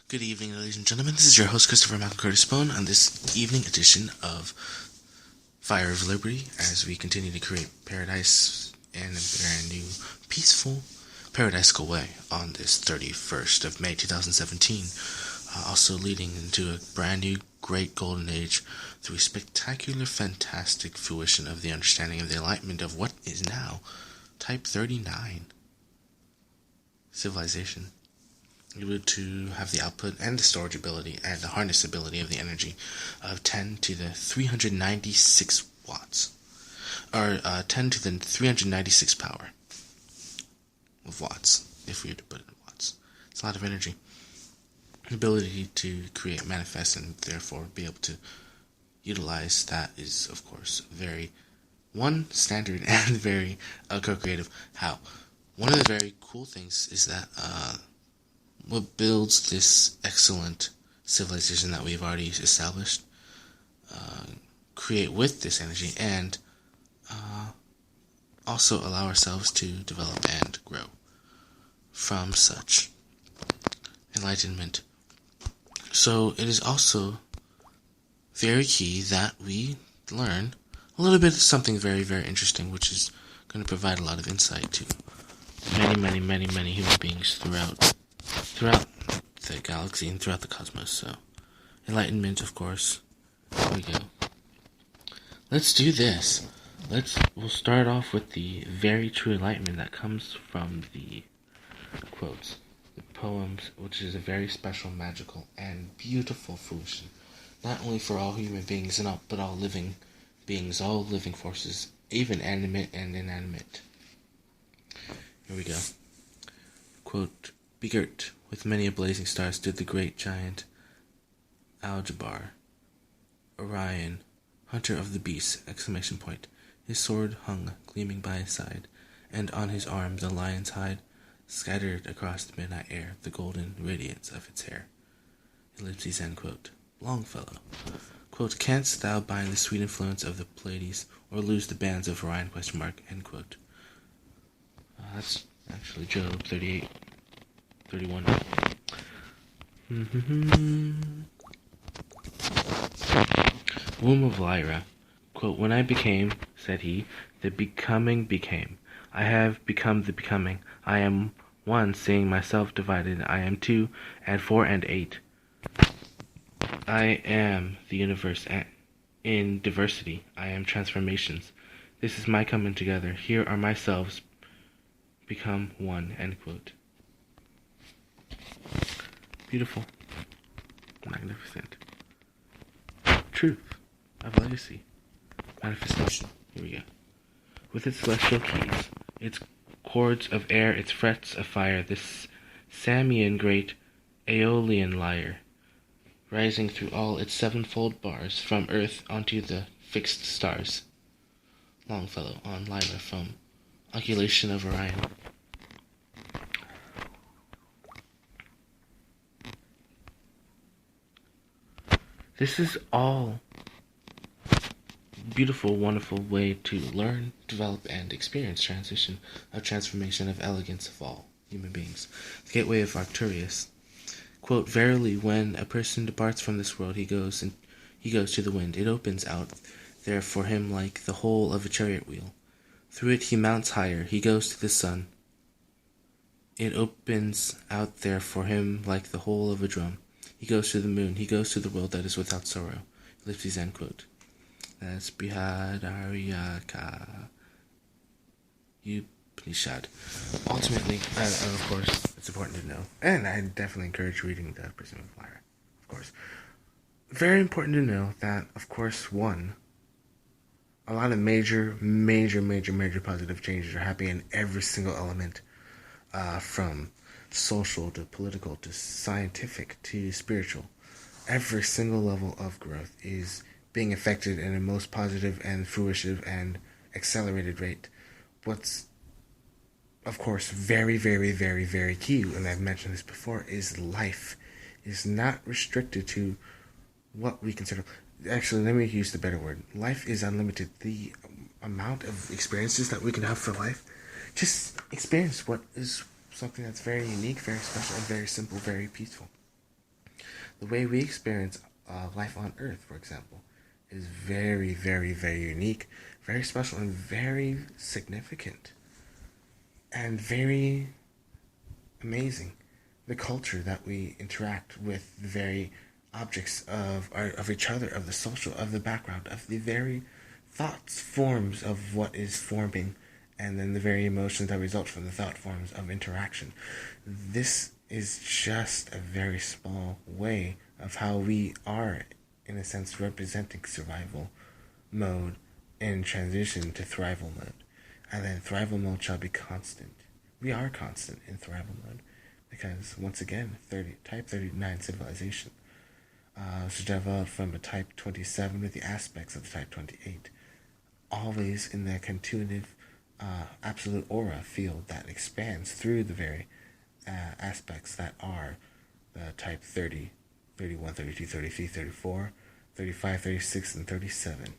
Good evening, ladies and gentlemen. This is your host, Christopher Malcolm Curtis Bone, on this evening edition of Fire of Liberty, as we continue to create paradise in a brand new, peaceful, paradisical way on this 31st of May 2017, also leading into a brand new, great golden age through a spectacular, fantastic fruition of the understanding of the enlightenment of what is now Type 39 civilization. Able to have the output and the storage ability and the harness ability of the energy of 10 to the 396 watts, or 10 to the 396 power of watts, if we were to put it in watts. It's a lot of energy. Ability to create, manifest, and therefore be able to utilize that is, of course, very, standard and very co-creative. How? One of the very cool things is that what builds this excellent civilization that we've already established, create with this energy, and also allow ourselves to develop and grow from such enlightenment. So it is also very key that we learn a little bit of something very, very interesting, which is going to provide a lot of insight to many human beings throughout the galaxy and throughout the cosmos. So, enlightenment, of course. Here we go. Let's do this. We'll start off with the very true enlightenment that comes from the quotes, the poems, which is a very special, magical, and beautiful fruition, not only for all human beings but all living beings, all living forces, even animate and inanimate. Here we go. Quote, "Begirt with many a blazing star stood the great giant Aljabar, Orion, hunter of the beasts, ! His sword hung gleaming by his side, and on his arm the lion's hide scattered across the midnight air the golden radiance of its hair." Ellipses, end quote. Longfellow. Quote, "Canst thou bind the sweet influence of the Pleiades, or loose the bands of Orion, ? End quote. That's actually Job 38. 31. Womb of Lyra. Quote, "When I became," said he, "the becoming became. I have become the becoming. I am one, seeing myself divided. I am two, and four, and eight. I am the universe in diversity. I am transformations. This is my coming together. Here are myselves become one." End quote. Beautiful. Magnificent. Truth of legacy. Manifestation. Here we go. With its celestial keys, its chords of air, its frets of fire, this Samian great Aeolian lyre, rising through all its sevenfold bars, from earth onto the fixed stars. Longfellow on Lyra from Occultation of Orion. This is all beautiful, wonderful way to learn, develop, and experience transformation of elegance of all human beings. The Gateway of Arcturus. Quote, "Verily, when a person departs from this world, he goes to the wind. It opens out there for him like the whole of a chariot wheel. Through it he mounts higher. He goes to the sun. It opens out there for him like the whole of a drum. He goes to the moon. He goes to the world that is without sorrow." Ellipses, end quote. That's Brihadaranyaka Upanishad. Ultimately, of course, it's important to know, and I definitely encourage reading the Prism of Lyra, of course. Very important to know that, of course, a lot of major positive changes are happening in every single element, from social to political to scientific to spiritual. Every single level of growth is being affected in a most positive and fruitive and accelerated rate. What's, of course, very key, and I've mentioned this before, is life is not restricted to what we consider. Actually, let me use the better word. Life is unlimited. The amount of experiences that we can have for life, just experience what is something that's very unique, very special, and very simple, very peaceful. The way we experience life on Earth, for example, is very, very, very unique, very special, and very significant, and very amazing. The culture that we interact with, the very objects of each other, of the social, of the background, of the very thoughts, forms of what is forming, and then the very emotions that result from the thought forms of interaction. This is just a very small way of how we are, in a sense, representing survival mode in transition to thrival mode. And then thrival mode shall be constant. We are constant in thrival mode because, once again, type 39 civilization was developed from a type 27 with the aspects of the type 28, always in the continuative absolute aura field that expands through the very aspects that are the type 30, 31, 32, 33, 34, 35, 36, and 37,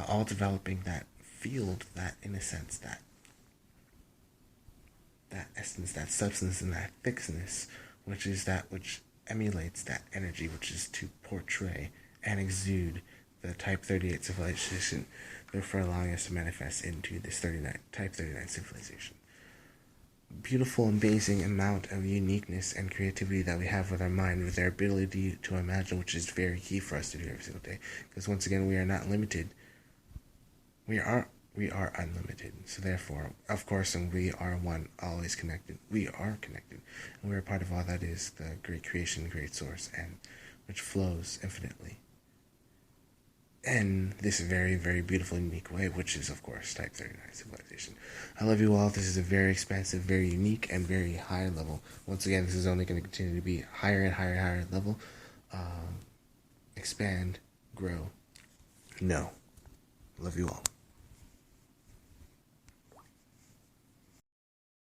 all developing that field, that, in a sense, that essence, that substance, and that thickness, which is that which emulates that energy, which is to portray and exude the type 38 civilization, therefore allowing us to manifest into this type 39 civilization. Beautiful, amazing amount of uniqueness and creativity that we have with our mind, with our ability to imagine, which is very key for us to do every single day. Because once again, we are not limited. We are unlimited. So therefore, of course, and we are one, always connected. We are connected. And we are part of all that is the great creation, great source, and which flows infinitely in this very, very beautiful, unique way, which is, of course, type 39 civilization. I love you all. This is a very expansive, very unique, and very high level. Once again, this is only going to continue to be higher and higher and higher level. Expand, grow, know. Love you all.